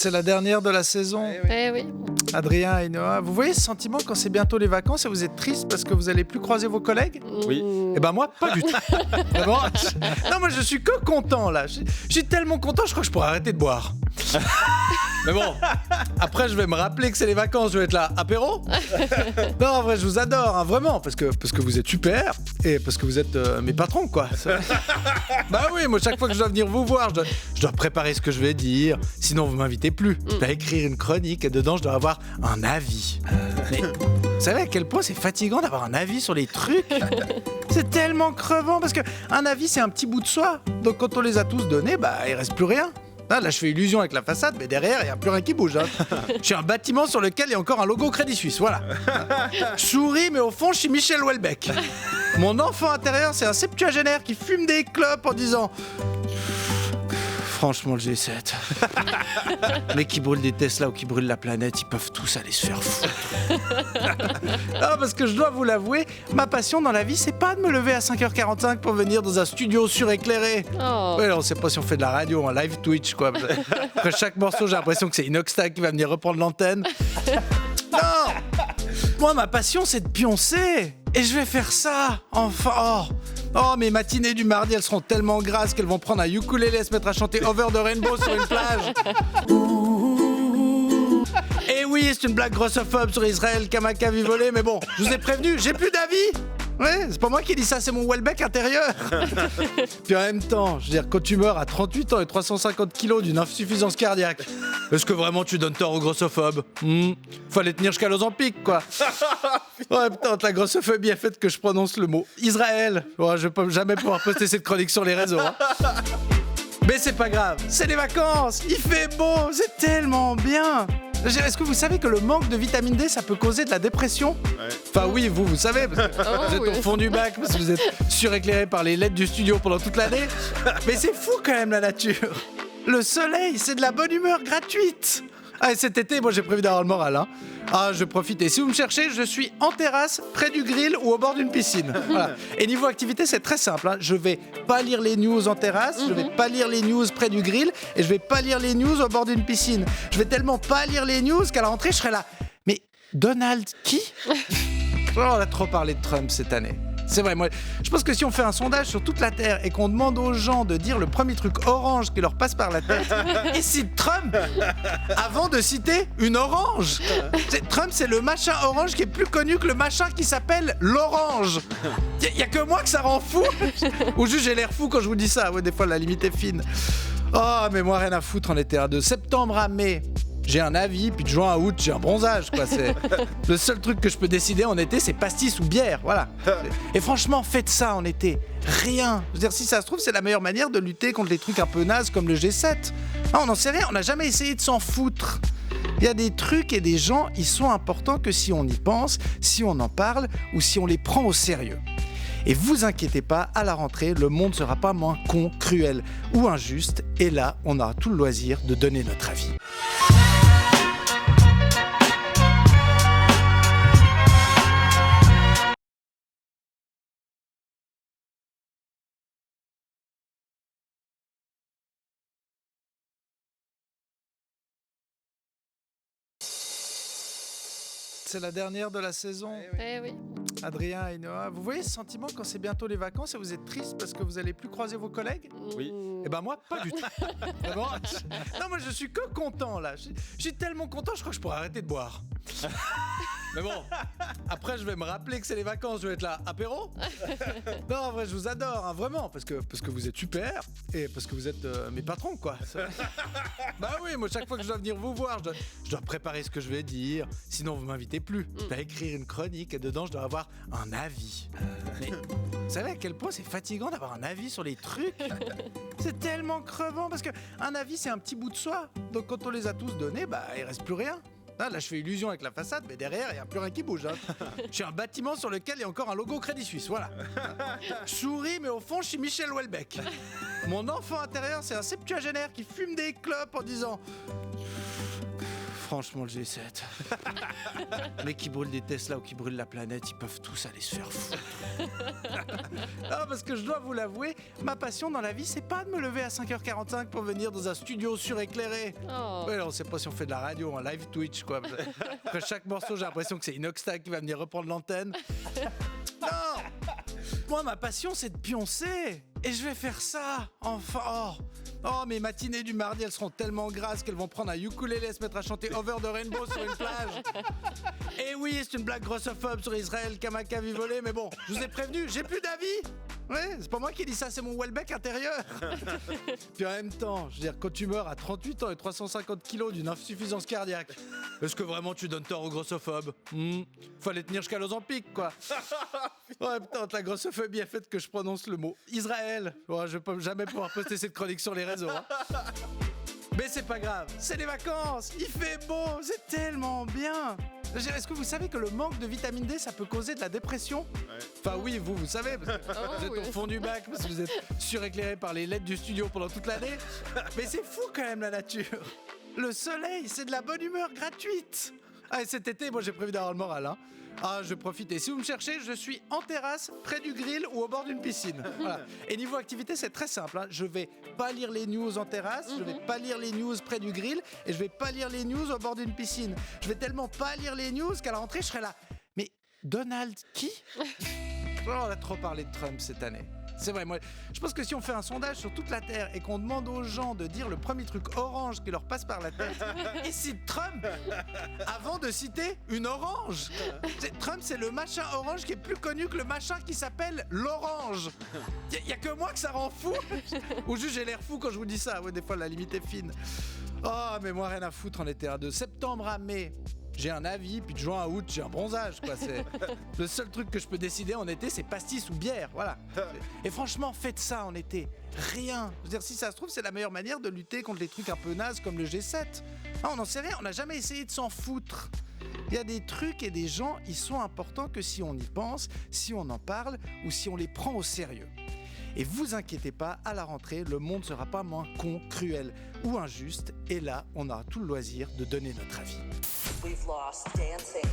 C'est la dernière de la saison. Oui. Adrien et Noah, vous voyez ce sentiment quand c'est bientôt les vacances et vous êtes triste parce que vous allez plus croiser vos collègues? Oui. Eh ben moi, pas du tout. Vraiment. Non, moi je suis que content là. Je suis tellement content, je crois que je pourrais arrêter de boire. Mais bon, après je vais me rappeler que c'est les vacances, je vais être là, apéro. Non, en vrai, je vous adore, hein, vraiment, parce que vous êtes super et parce que vous êtes mes patrons, quoi. Bah oui, moi chaque fois que je dois venir vous voir, je dois préparer ce que je vais dire, sinon vous m'invitez plus. Je dois écrire une chronique et dedans je dois avoir un avis. Mais vous savez à quel point c'est fatigant d'avoir un avis sur les trucs? C'est tellement crevant parce que un avis c'est un petit bout de soi. Donc quand on les a tous donnés, bah il reste plus rien. Là, je fais illusion avec la façade, mais derrière, il n'y a plus rien qui bouge. Hein. Je suis un bâtiment sur lequel il y a encore un logo Crédit Suisse, voilà. Je souris, mais au fond, je suis Michel Houellebecq. Mon enfant intérieur, c'est un septuagénaire qui fume des clopes en disant... Franchement, le G7. Mais qui brûlent des Tesla ou qui brûlent la planète, ils peuvent tous aller se faire foutre. Ah, parce que je dois vous l'avouer, ma passion dans la vie, c'est pas de me lever à 5h45 pour venir dans un studio suréclairé. Oh. Ouais, on sait pas si on fait de la radio, un live Twitch, quoi. Après chaque morceau, j'ai l'impression que c'est Inoxtag qui va venir reprendre l'antenne. Non! Moi, ma passion, c'est de pioncer. Et je vais faire ça, enfin. Oh, mes matinées du mardi, elles seront tellement grasses qu'elles vont prendre un ukulélé et se mettre à chanter Over the Rainbow sur une plage. Et oui, c'est une blague grossophobe sur Israël, Kamaka Vivolé, mais bon, je vous ai prévenu, j'ai plus d'avis. Ouais, c'est pas moi qui dis ça, c'est mon Houellebecq intérieur. Puis en même temps, je veux dire, quand tu meurs à 38 ans et 350 kilos d'une insuffisance cardiaque, est-ce que vraiment tu donnes tort aux grossophobes? Fallait tenir jusqu'à l'Ozempic, quoi. Ouais, putain, la grossophobie a fait que je prononce le mot Israël. Ouais, je vais jamais pouvoir poster cette chronique sur les réseaux. Hein. Mais c'est pas grave, c'est les vacances, il fait beau, c'est tellement bien. Est-ce que vous savez que le manque de vitamine D, ça peut causer de la dépression? Ouais. Enfin oui, vous savez, parce que vous êtes au fond du bac, parce que vous êtes suréclairé par les LED du studio pendant toute l'année. Mais c'est fou quand même la nature. Le soleil, c'est de la bonne humeur gratuite. Ah, et cet été, moi j'ai prévu d'avoir le moral. Hein. Ah, je profite. Et si vous me cherchez, je suis en terrasse, près du grill ou au bord d'une piscine. Voilà. Et niveau activité, c'est très simple. Hein. Je vais pas lire les news en terrasse, je vais pas lire les news près du grill et je vais pas lire les news au bord d'une piscine. Je vais tellement pas lire les news qu'à la rentrée, je serai là. Mais Donald qui? On a trop parlé de Trump cette année. C'est vrai, moi, je pense que si on fait un sondage sur toute la Terre et qu'on demande aux gens de dire le premier truc orange qui leur passe par la tête, ils citent Trump avant de citer une orange. Trump, c'est le machin orange qui est plus connu que le machin qui s'appelle l'orange. Il y a que moi que ça rend fou. Ou juste j'ai l'air fou quand je vous dis ça. Ouais, des fois, la limite est fine. Oh, mais moi, rien à foutre en été. De septembre à mai, j'ai un avis, puis de juin à août, j'ai un bronzage, quoi. C'est le seul truc que je peux décider en été, c'est pastis ou bière, voilà. Et franchement, faites ça en été. Rien. Je veux dire, si ça se trouve, c'est la meilleure manière de lutter contre les trucs un peu nazes comme le G7. Ah, on n'en sait rien, on n'a jamais essayé de s'en foutre. Il y a des trucs et des gens, ils sont importants que si on y pense, si on en parle ou si on les prend au sérieux. Et vous inquiétez pas, à la rentrée, le monde sera pas moins con, cruel ou injuste. Et là, on aura tout le loisir de donner notre avis. C'est la dernière de la saison. Oui. Adrien et Noah, vous voyez ce sentiment quand c'est bientôt les vacances et vous êtes triste parce que vous allez plus croiser vos collègues? Oui. Eh ben moi, pas du tout. Vraiment. Non, moi je suis que content là. Je suis tellement content, je crois que je pourrais arrêter de boire. Mais bon, après je vais me rappeler que c'est les vacances, je vais être là, apéro? Non, en vrai, je vous adore, hein, vraiment, parce que vous êtes super et parce que vous êtes mes patrons, quoi. Bah oui, moi chaque fois que je dois venir vous voir, je dois préparer ce que je vais dire, sinon vous m'invitez plus. Je dois écrire une chronique et dedans je dois avoir un avis. Mais vous savez à quel point c'est fatigant d'avoir un avis sur les trucs? C'est tellement crevant parce que un avis c'est un petit bout de soi. Donc quand on les a tous donnés, bah il reste plus rien. Là, je fais illusion avec la façade, mais derrière, il n'y a plus rien qui bouge. Hein. Je suis un bâtiment sur lequel il y a encore un logo Crédit Suisse, voilà. Je souris, mais au fond, je suis Michel Houellebecq. Mon enfant intérieur, c'est un septuagénaire qui fume des clopes en disant... Franchement, le G7. Mais qui brûlent des Tesla ou qui brûlent la planète, ils peuvent tous aller se faire foutre. Non, parce que je dois vous l'avouer, ma passion dans la vie, c'est pas de me lever à 5h45 pour venir dans un studio suréclairé. Oh. Ouais, on sait pas si on fait de la radio, un live Twitch, quoi. Après chaque morceau, j'ai l'impression que c'est Inoxtag qui va venir reprendre l'antenne. Non! Moi, ma passion, c'est de pioncer. Et je vais faire ça, enfin. Oh, mes matinées du mardi, elles seront tellement grasses qu'elles vont prendre un ukulélé et se mettre à chanter Over the Rainbow sur une plage. Et oui, c'est une blague grossophobe sur Israël, Kamaka Vivolé, mais bon, je vous ai prévenu, j'ai plus d'avis. Ouais, c'est pas moi qui dis ça, c'est mon Welbeck intérieur. Puis en même temps, je veux dire, quand tu meurs à 38 ans et 350 kilos d'une insuffisance cardiaque, est-ce que vraiment tu donnes tort aux grossophobes? Fallait tenir jusqu'à l'Ozempic, quoi. Ouais, putain, la grossophobie a fait que je prononce le mot Israël. Ouais, je vais jamais pouvoir poster cette chronique sur les réseaux. Hein. Mais c'est pas grave, c'est les vacances, il fait beau, c'est tellement bien. Est-ce que vous savez que le manque de vitamine D, ça peut causer de la dépression? Ouais. Enfin oui, vous savez, parce que vous êtes au fond du bac, parce que vous êtes suréclairé par les LED du studio pendant toute l'année. Mais c'est fou quand même la nature. Le soleil, c'est de la bonne humeur gratuite. Ah, et cet été, moi j'ai prévu d'avoir le moral. Hein. Ah, je profite. Et si vous me cherchez, je suis en terrasse, près du grill ou au bord d'une piscine. Voilà. Et niveau activité, c'est très simple. Hein. Je vais pas lire les news en terrasse, je vais pas lire les news près du grill et je vais pas lire les news au bord d'une piscine. Je vais tellement pas lire les news qu'à la rentrée, je serai là. Mais Donald qui? On a trop parlé de Trump cette année. C'est vrai, moi, je pense que si on fait un sondage sur toute la Terre et qu'on demande aux gens de dire le premier truc orange qui leur passe par la tête, ils citent Trump avant de citer une orange. Trump, c'est le machin orange qui est plus connu que le machin qui s'appelle l'orange. Il y a que moi que ça rend fou. Ou juste j'ai l'air fou quand je vous dis ça. Ouais, des fois, la limite est fine. Oh, mais moi, rien à foutre en été. De septembre à mai, j'ai un avis, puis de juin à août, j'ai un bronzage, quoi. C'est le seul truc que je peux décider en été, c'est pastis ou bière, voilà. Et franchement, faites ça en été. Rien. Je veux dire, si ça se trouve, c'est la meilleure manière de lutter contre les trucs un peu nazes comme le G7. Ah, on n'en sait rien, on n'a jamais essayé de s'en foutre. Il y a des trucs et des gens, ils sont importants que si on y pense, si on en parle ou si on les prend au sérieux. Et vous inquiétez pas, à la rentrée, le monde sera pas moins con, cruel ou injuste. Et là, on aura tout le loisir de donner notre avis. We've lost dancing.